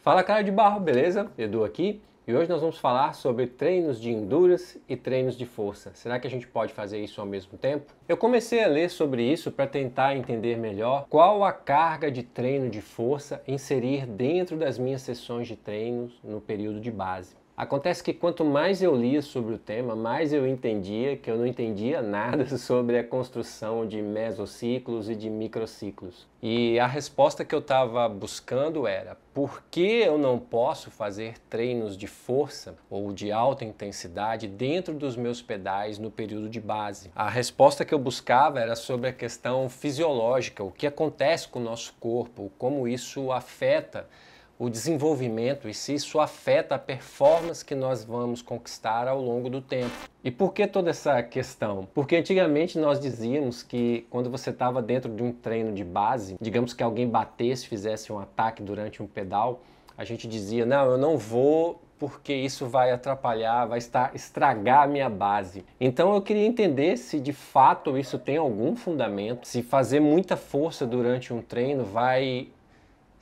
Fala, cara de barro, beleza? Edu aqui. E hoje nós vamos falar sobre treinos de endurance e treinos de força. Será que a gente pode fazer isso ao mesmo tempo? Eu comecei a ler sobre isso para tentar entender melhor qual a carga de treino de força inserir dentro das minhas sessões de treinos no período de base. Acontece que quanto mais eu lia sobre o tema, mais eu entendia que eu não entendia nada sobre a construção de mesociclos e de microciclos. E a resposta que eu estava buscando era: por que eu não posso fazer treinos de força ou de alta intensidade dentro dos meus pedais no período de base? A resposta que eu buscava era sobre a questão fisiológica, o que acontece com o nosso corpo, como isso afeta o desenvolvimento e se isso afeta a performance que nós vamos conquistar ao longo do tempo. E por que toda essa questão? Porque antigamente nós dizíamos que quando você estava dentro de um treino de base, digamos que alguém batesse, fizesse um ataque durante um pedal, a gente dizia: não, eu não vou porque isso vai atrapalhar, vai estragar a minha base. Então eu queria entender se de fato isso tem algum fundamento, se fazer muita força durante um treino vai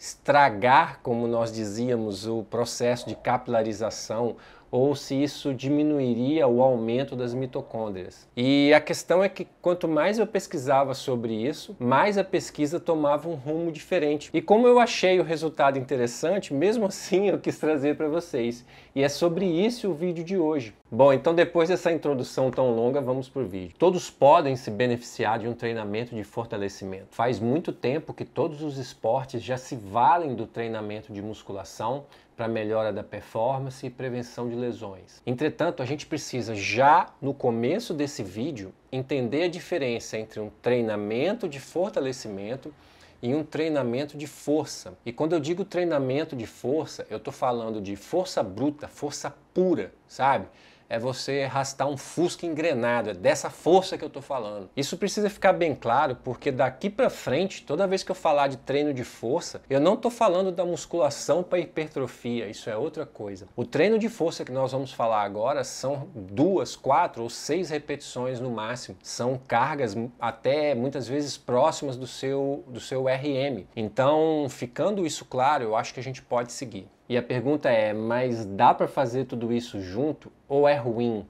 estragar, como nós dizíamos, o processo de capilarização, ou se isso diminuiria o aumento das mitocôndrias. E a questão é que quanto mais eu pesquisava sobre isso, mais a pesquisa tomava um rumo diferente. E como eu achei o resultado interessante, mesmo assim eu quis trazer para vocês. E é sobre isso o vídeo de hoje. Bom, então depois dessa introdução tão longa, vamos para o vídeo. Todos podem se beneficiar de um treinamento de fortalecimento. Faz muito tempo que todos os esportes já se valem do treinamento de musculação para melhora da performance e prevenção de lesões. Entretanto, a gente precisa já no começo desse vídeo entender a diferença entre um treinamento de fortalecimento e um treinamento de força. E quando eu digo treinamento de força, eu estou falando de força bruta, força pura, sabe? É você arrastar um fusca engrenado, é dessa força que eu estou falando. Isso precisa ficar bem claro, porque daqui para frente, toda vez que eu falar de treino de força, eu não estou falando da musculação para hipertrofia, isso é outra coisa. O treino de força que nós vamos falar agora são 2, 4 ou 6 repetições no máximo. São cargas até muitas vezes próximas do seu RM. Então, ficando isso claro, eu acho que a gente pode seguir. E a pergunta é, mas dá para fazer tudo isso junto ou é ruim?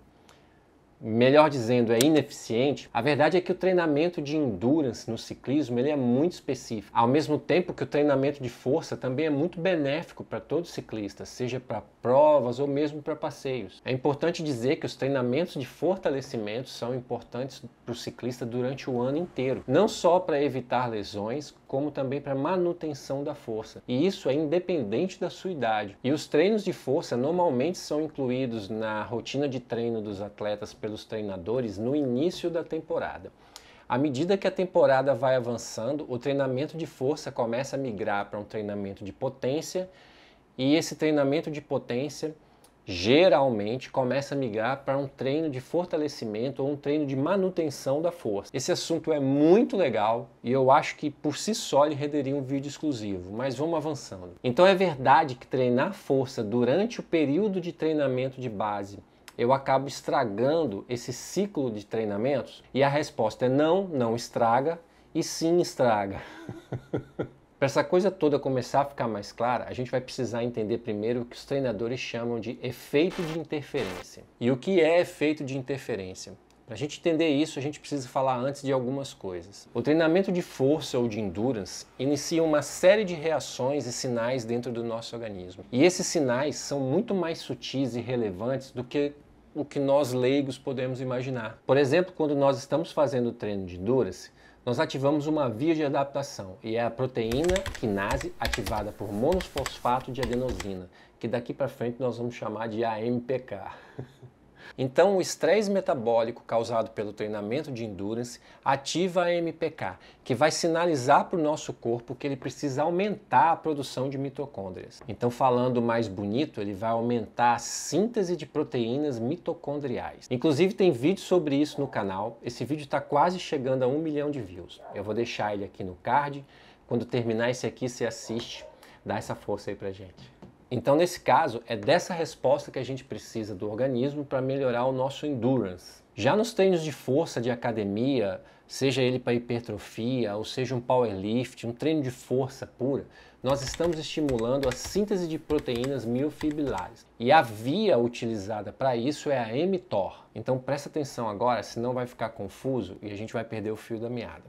Melhor dizendo, é ineficiente? A verdade é que o treinamento de endurance no ciclismo ele é muito específico. Ao mesmo tempo que o treinamento de força também é muito benéfico para todo ciclista, seja para provas ou mesmo para passeios. É importante dizer que os treinamentos de fortalecimento são importantes para o ciclista durante o ano inteiro. Não só para evitar lesões, como também para manutenção da força. E isso é independente da sua idade. E os treinos de força normalmente são incluídos na rotina de treino dos atletas pelos treinadores no início da temporada. À medida que a temporada vai avançando, o treinamento de força começa a migrar para um treinamento de potência e esse treinamento de potência geralmente começa a migrar para um treino de fortalecimento ou um treino de manutenção da força. Esse assunto é muito legal e eu acho que por si só ele renderia um vídeo exclusivo, mas vamos avançando. Então é verdade que treinar força durante o período de treinamento de base eu acabo estragando esse ciclo de treinamentos? E a resposta é não, não estraga e sim estraga. Para essa coisa toda começar a ficar mais clara, a gente vai precisar entender primeiro o que os treinadores chamam de efeito de interferência. E o que é efeito de interferência? Para a gente entender isso, a gente precisa falar antes de algumas coisas. O treinamento de força ou de endurance inicia uma série de reações e sinais dentro do nosso organismo. E esses sinais são muito mais sutis e relevantes do que o que nós leigos podemos imaginar. Por exemplo, quando nós estamos fazendo o treino de endurance, nós ativamos uma via de adaptação e é a proteína quinase ativada por monosfosfato de adenosina, que daqui para frente nós vamos chamar de AMPK. Então, o estresse metabólico causado pelo treinamento de endurance ativa a AMPK, que vai sinalizar para o nosso corpo que ele precisa aumentar a produção de mitocôndrias. Então, falando mais bonito, ele vai aumentar a síntese de proteínas mitocondriais. Inclusive, tem vídeo sobre isso no canal. Esse vídeo está quase chegando a 1 milhão de views. Eu vou deixar ele aqui no card. Quando terminar esse aqui, você assiste. Dá essa força aí pra gente. Então, nesse caso, é dessa resposta que a gente precisa do organismo para melhorar o nosso endurance. Já nos treinos de força de academia, seja ele para hipertrofia ou seja um powerlift, um treino de força pura, nós estamos estimulando a síntese de proteínas miofibrilares. E a via utilizada para isso é a mTOR. Então presta atenção agora, senão vai ficar confuso e a gente vai perder o fio da meada.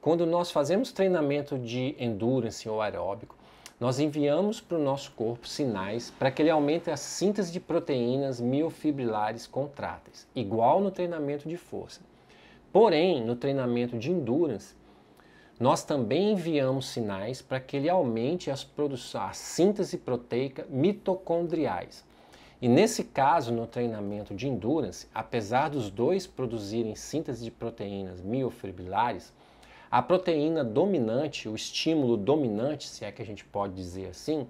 Quando nós fazemos treinamento de endurance ou aeróbico, nós enviamos para o nosso corpo sinais para que ele aumente a síntese de proteínas miofibrilares contráteis, igual no treinamento de força. Porém, no treinamento de endurance, nós também enviamos sinais para que ele aumente a síntese proteica mitocondriais. E nesse caso, no treinamento de endurance, apesar dos dois produzirem síntese de proteínas miofibrilares, a proteína dominante, o estímulo dominante, se é que a gente pode dizer assim,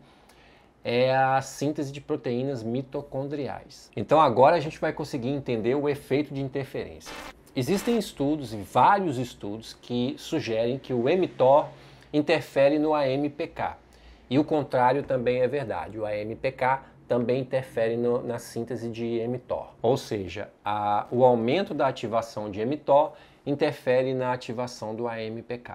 é a síntese de proteínas mitocondriais. Então agora a gente vai conseguir entender o efeito de interferência. Existem estudos, e vários estudos, que sugerem que o mTOR interfere no AMPK. E o contrário também é verdade. O AMPK também interfere na síntese de mTOR. Ou seja, o aumento da ativação de mTOR interfere na ativação do AMPK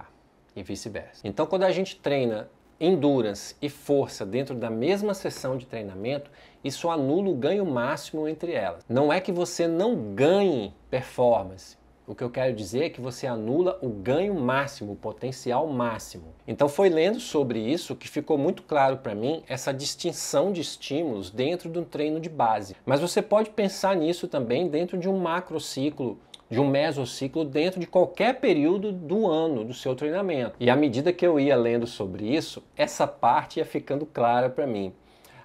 e vice-versa. Então, quando a gente treina endurance e força dentro da mesma sessão de treinamento, isso anula o ganho máximo entre elas. Não é que você não ganhe performance. O que eu quero dizer é que você anula o ganho máximo, o potencial máximo. Então foi lendo sobre isso que ficou muito claro para mim essa distinção de estímulos dentro de um treino de base. Mas você pode pensar nisso também dentro de um macrociclo, de um mesociclo, dentro de qualquer período do ano do seu treinamento. E à medida que eu ia lendo sobre isso, essa parte ia ficando clara para mim.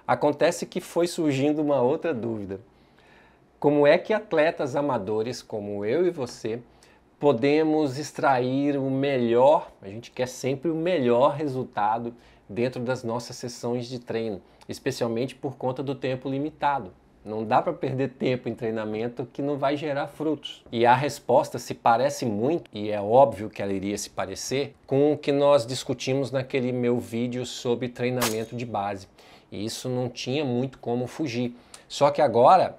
Acontece que foi surgindo uma outra dúvida. Como é que atletas amadores como eu e você podemos extrair o melhor, a gente quer sempre o melhor resultado dentro das nossas sessões de treino, especialmente por conta do tempo limitado. Não dá para perder tempo em treinamento que não vai gerar frutos. E a resposta se parece muito, e é óbvio que ela iria se parecer, com o que nós discutimos naquele meu vídeo sobre treinamento de base. E isso não tinha muito como fugir. Só que agora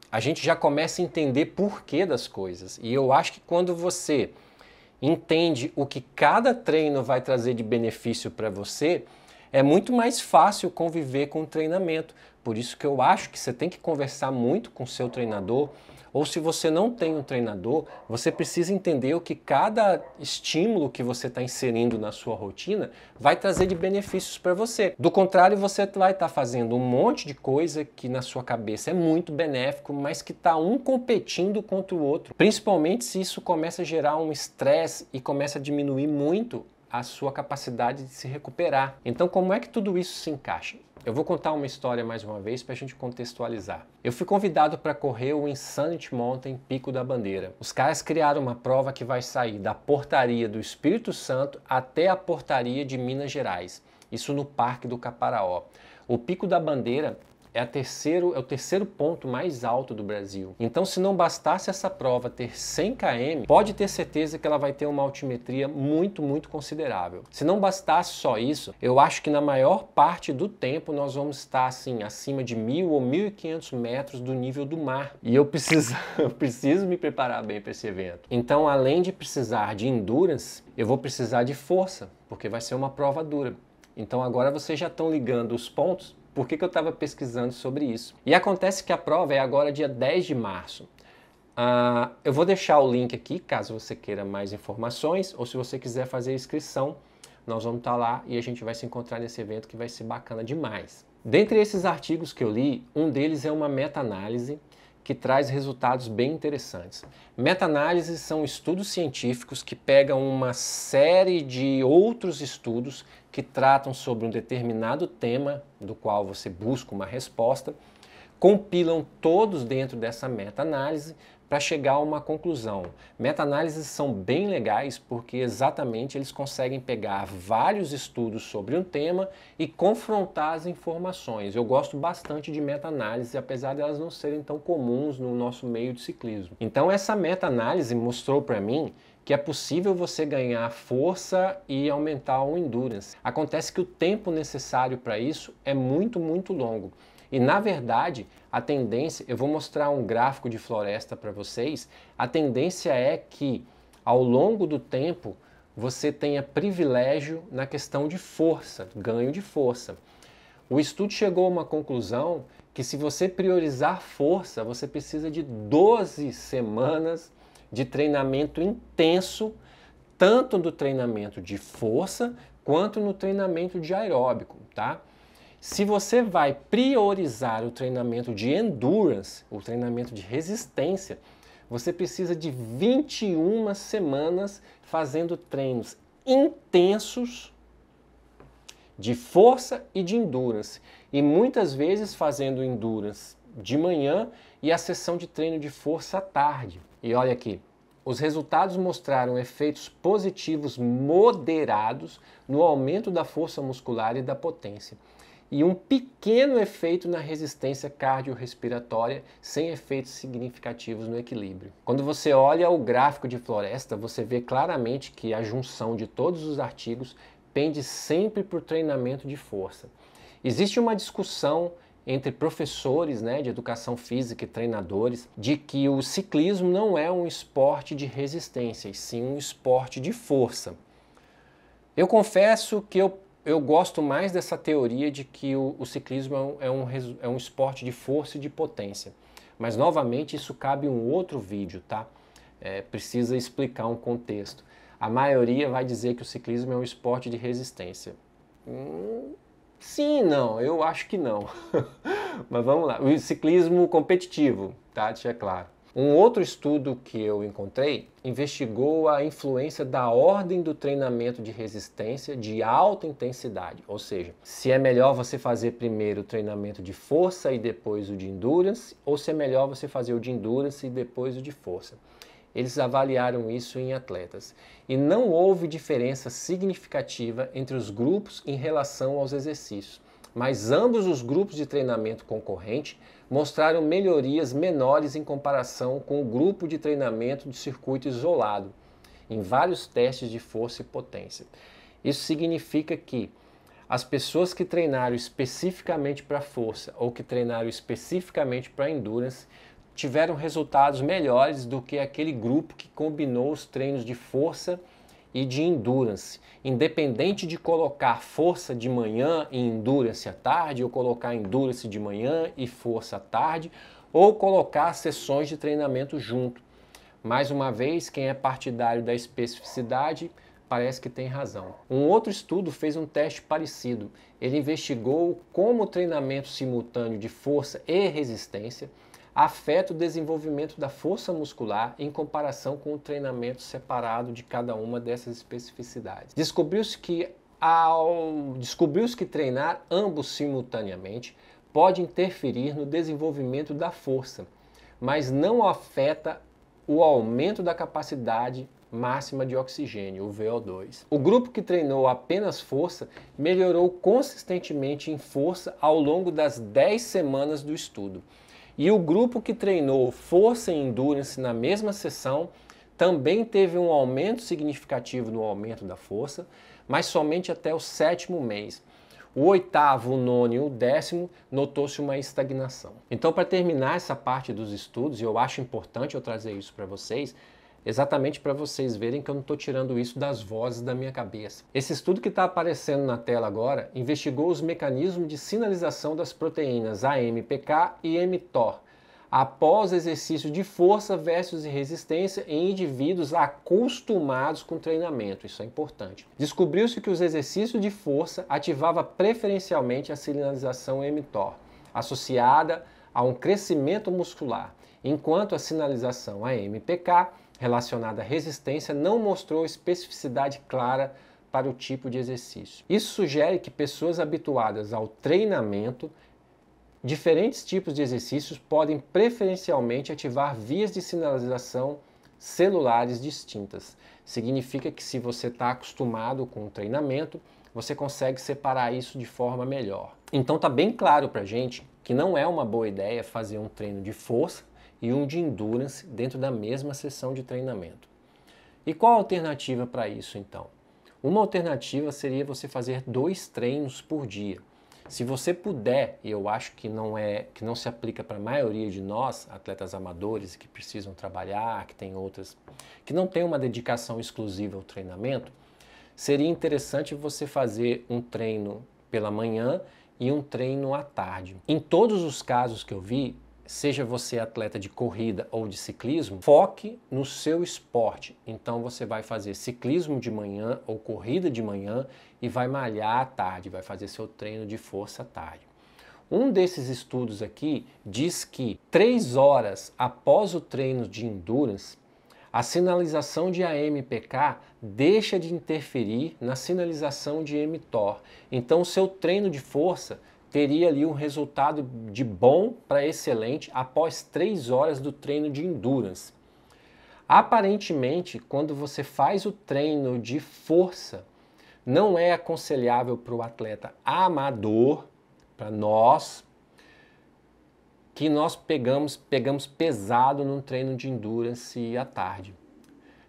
a gente já começa a entender porquê das coisas. E eu acho que quando você entende o que cada treino vai trazer de benefício para você, é muito mais fácil conviver com o treinamento. Por isso que eu acho que você tem que conversar muito com o seu treinador, ou se você não tem um treinador, você precisa entender o que cada estímulo que você está inserindo na sua rotina vai trazer de benefícios para você. Do contrário, você vai estar fazendo um monte de coisa que na sua cabeça é muito benéfico, mas que está um competindo contra o outro. Principalmente se isso começa a gerar um estresse e começa a diminuir muito a sua capacidade de se recuperar. Então, como é que tudo isso se encaixa? Eu vou contar uma história mais uma vez para a gente contextualizar. Eu fui convidado para correr o Insanity Mountain Pico da Bandeira. Os caras criaram uma prova que vai sair da portaria do Espírito Santo até a portaria de Minas Gerais. Isso no Parque do Caparaó. O Pico da Bandeira é o terceiro ponto mais alto do Brasil. Então, se não bastasse essa prova ter 100 km, pode ter certeza que ela vai ter uma altimetria muito, muito considerável. Se não bastasse só isso, eu acho que na maior parte do tempo nós vamos estar assim, acima de 1.000 ou 1.500 metros do nível do mar. E eu preciso me preparar bem para esse evento. Então, além de precisar de endurance, eu vou precisar de força, porque vai ser uma prova dura. Então, agora vocês já estão ligando os pontos. Por que eu estava pesquisando sobre isso? E acontece que a prova é agora dia 10 de março. Eu vou deixar o link aqui, caso você queira mais informações, ou se você quiser fazer a inscrição, nós vamos estar lá e a gente vai se encontrar nesse evento que vai ser bacana demais. Dentre esses artigos que eu li, um deles é uma meta-análise que traz resultados bem interessantes. Meta-análises são estudos científicos que pegam uma série de outros estudos que tratam sobre um determinado tema do qual você busca uma resposta, compilam todos dentro dessa meta-análise para chegar a uma conclusão. Meta-análises são bem legais porque exatamente eles conseguem pegar vários estudos sobre um tema e confrontar as informações. Eu gosto bastante de meta-análise, apesar de elas não serem tão comuns no nosso meio de ciclismo. Então essa meta-análise mostrou para mim que é possível você ganhar força e aumentar o endurance. Acontece que o tempo necessário para isso é muito, muito longo. E na verdade, a tendência, eu vou mostrar um gráfico de floresta para vocês, a tendência é que ao longo do tempo, você tenha privilégio na questão de força, ganho de força. O estudo chegou a uma conclusão que se você priorizar força, você precisa de 12 semanas de treinamento intenso, tanto no treinamento de força quanto no treinamento de aeróbico, tá? Se você vai priorizar o treinamento de endurance, o treinamento de resistência, você precisa de 21 semanas fazendo treinos intensos de força e de endurance. E muitas vezes fazendo endurance de manhã e a sessão de treino de força à tarde. E olha aqui, os resultados mostraram efeitos positivos moderados no aumento da força muscular e da potência, e um pequeno efeito na resistência cardiorrespiratória, sem efeitos significativos no equilíbrio. Quando você olha o gráfico de Floresta, você vê claramente que a junção de todos os artigos pende sempre para o treinamento de força. Existe uma discussão entre professores, de educação física e treinadores, de que o ciclismo não é um esporte de resistência, e sim um esporte de força. Eu confesso que eu gosto mais dessa teoria de que o ciclismo é um esporte de força e de potência. Mas, novamente, isso cabe em um outro vídeo, tá? Precisa explicar um contexto. A maioria vai dizer que o ciclismo é um esporte de resistência. Sim, não, eu acho que não. Mas vamos lá. O ciclismo competitivo, tá? Deixa claro. Um outro estudo que eu encontrei investigou a influência da ordem do treinamento de resistência de alta intensidade, ou seja, se é melhor você fazer primeiro o treinamento de força e depois o de endurance, ou se é melhor você fazer o de endurance e depois o de força. Eles avaliaram isso em atletas e não houve diferença significativa entre os grupos em relação aos exercícios, mas ambos os grupos de treinamento concorrente mostraram melhorias menores em comparação com o grupo de treinamento de circuito isolado, em vários testes de força e potência. Isso significa que as pessoas que treinaram especificamente para força ou que treinaram especificamente para endurance tiveram resultados melhores do que aquele grupo que combinou os treinos de força e de endurance, independente de colocar força de manhã e endurance à tarde, ou colocar endurance de manhã e força à tarde, ou colocar sessões de treinamento junto. Mais uma vez, quem é partidário da especificidade parece que tem razão. Um outro estudo fez um teste parecido. Ele investigou como o treinamento simultâneo de força e resistência afeta o desenvolvimento da força muscular em comparação com o treinamento separado de cada uma dessas especificidades. Descobriu-se que treinar ambos simultaneamente pode interferir no desenvolvimento da força, mas não afeta o aumento da capacidade máxima de oxigênio, o VO2. O grupo que treinou apenas força melhorou consistentemente em força ao longo das 10 semanas do estudo. E o grupo que treinou força e endurance na mesma sessão também teve um aumento significativo no aumento da força, mas somente até o 7º mês. O 8º, o 9º e o 10º notou-se uma estagnação. Então, para terminar essa parte dos estudos, e eu acho importante eu trazer isso para vocês, exatamente para vocês verem que eu não estou tirando isso das vozes da minha cabeça. Esse estudo que está aparecendo na tela agora investigou os mecanismos de sinalização das proteínas AMPK e mTOR após exercício de força versus resistência em indivíduos acostumados com treinamento. Isso é importante. Descobriu-se que os exercícios de força ativavam preferencialmente a sinalização mTOR, associada a um crescimento muscular, enquanto a sinalização AMPK relacionada à resistência não mostrou especificidade clara para o tipo de exercício. Isso sugere que pessoas habituadas ao treinamento, diferentes tipos de exercícios podem preferencialmente ativar vias de sinalização celulares distintas. Significa que se você está acostumado com o treinamento, você consegue separar isso de forma melhor. Então está bem claro para a gente que não é uma boa ideia fazer um treino de força e um de endurance dentro da mesma sessão de treinamento. E qual a alternativa para isso então? Uma alternativa seria você fazer 2 treinos por dia. Se você puder, e eu acho que não se aplica para a maioria de nós, atletas amadores que precisam trabalhar, que tem outras, que não tem uma dedicação exclusiva ao treinamento, seria interessante você fazer um treino pela manhã e um treino à tarde. Em todos os casos que eu vi, seja você atleta de corrida ou de ciclismo, foque no seu esporte. Então você vai fazer ciclismo de manhã ou corrida de manhã e vai malhar à tarde, vai fazer seu treino de força à tarde. Um desses estudos aqui diz que 3 horas após o treino de endurance, a sinalização de AMPK deixa de interferir na sinalização de mTOR. Então o seu treino de força teria ali um resultado de bom para excelente após 3 horas do treino de endurance. Aparentemente, quando você faz o treino de força, não é aconselhável para o atleta amador, para nós, que nós pegamos pesado num treino de endurance à tarde.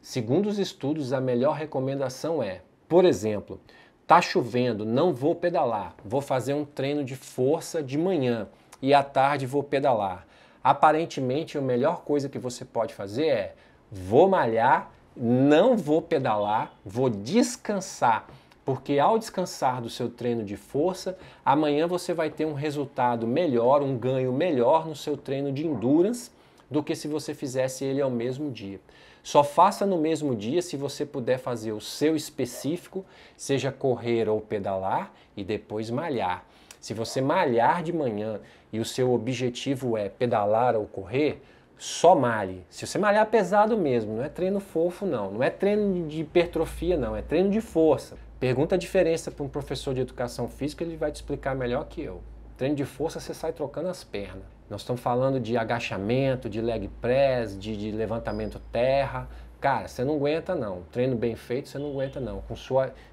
Segundo os estudos, a melhor recomendação é, por exemplo, tá chovendo, não vou pedalar, vou fazer um treino de força de manhã e à tarde vou pedalar. Aparentemente, a melhor coisa que você pode fazer é, vou malhar, não vou pedalar, vou descansar, porque ao descansar do seu treino de força, amanhã você vai ter um resultado melhor, um ganho melhor no seu treino de endurance do que se você fizesse ele ao mesmo dia. Só faça no mesmo dia se você puder fazer o seu específico, seja correr ou pedalar, e depois malhar. Se você malhar de manhã e o seu objetivo é pedalar ou correr, só malhe. Se você malhar pesado mesmo, não é treino fofo não, não é treino de hipertrofia não, é treino de força. Pergunta a diferença para um professor de educação física, ele vai te explicar melhor que eu. Treino de força você sai trocando as pernas. Nós estamos falando de agachamento, de leg press, de levantamento terra. Cara, você não aguenta não. Treino bem feito você não aguenta não.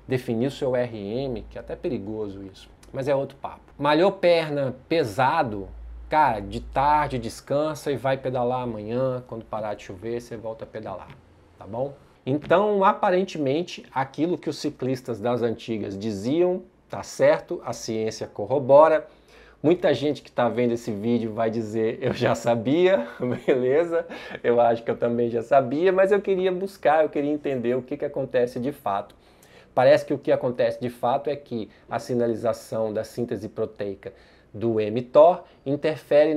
Definir o seu RM, que é até perigoso isso. Mas é outro papo. Malhou perna pesado, cara, de tarde descansa e vai pedalar amanhã. Quando parar de chover, você volta a pedalar. Tá bom? Então, aparentemente, aquilo que os ciclistas das antigas diziam, tá certo, a ciência corrobora. Muita gente que está vendo esse vídeo vai dizer, eu já sabia, beleza, eu acho que eu também já sabia, mas eu queria buscar, eu queria entender o que acontece de fato. Parece que o que acontece de fato é que a sinalização da síntese proteica do mTOR interfere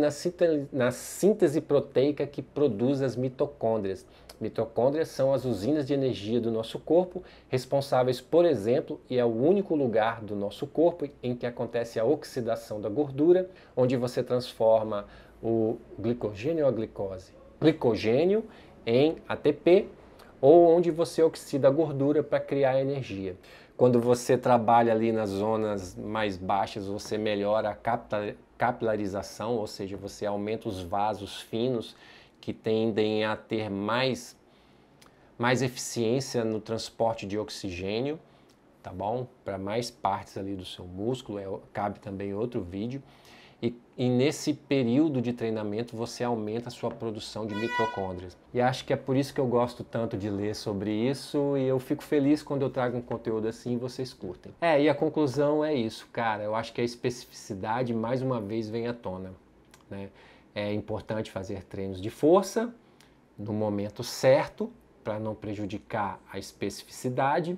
na síntese proteica que produz as mitocôndrias. Mitocôndrias são as usinas de energia do nosso corpo, responsáveis, por exemplo, e é o único lugar do nosso corpo em que acontece a oxidação da gordura, onde você transforma o glicogênio ou a glicose? Glicogênio em ATP, ou onde você oxida a gordura para criar energia. Quando você trabalha ali nas zonas mais baixas, você melhora a capilarização, ou seja, você aumenta os vasos finos, que tendem a ter mais eficiência no transporte de oxigênio, tá bom? Para mais partes ali do seu músculo, cabe também outro vídeo. E nesse período de treinamento você aumenta a sua produção de mitocôndrias. E acho que é por isso que eu gosto tanto de ler sobre isso e eu fico feliz quando eu trago um conteúdo assim e vocês curtem. E a conclusão é isso, cara. Eu acho que a especificidade mais uma vez vem à tona, né? É importante fazer treinos de força no momento certo, para não prejudicar a especificidade.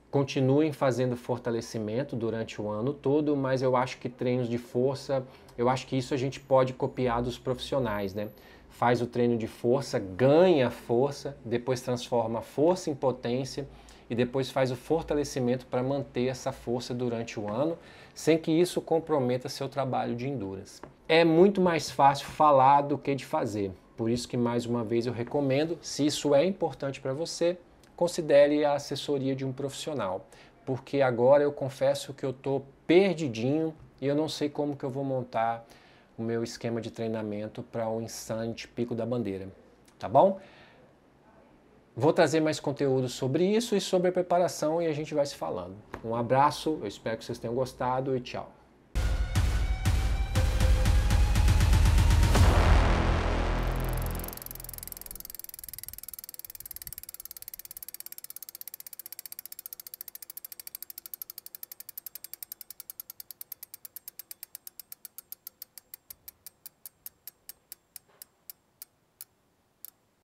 Continuem fazendo fortalecimento durante o ano todo, mas eu acho que treinos de força, eu acho que isso a gente pode copiar dos profissionais, né? Faz o treino de força, ganha força, depois transforma a força em potência e depois faz o fortalecimento para manter essa força durante o ano, sem que isso comprometa seu trabalho de endurance. É muito mais fácil falar do que de fazer, por isso que mais uma vez eu recomendo, se isso é importante para você, considere a assessoria de um profissional, porque agora eu confesso que eu estou perdidinho e eu não sei como que eu vou montar o meu esquema de treinamento para o Instant Pico da Bandeira, tá bom? Vou trazer mais conteúdo sobre isso e sobre a preparação e a gente vai se falando. Um abraço, eu espero que vocês tenham gostado e tchau.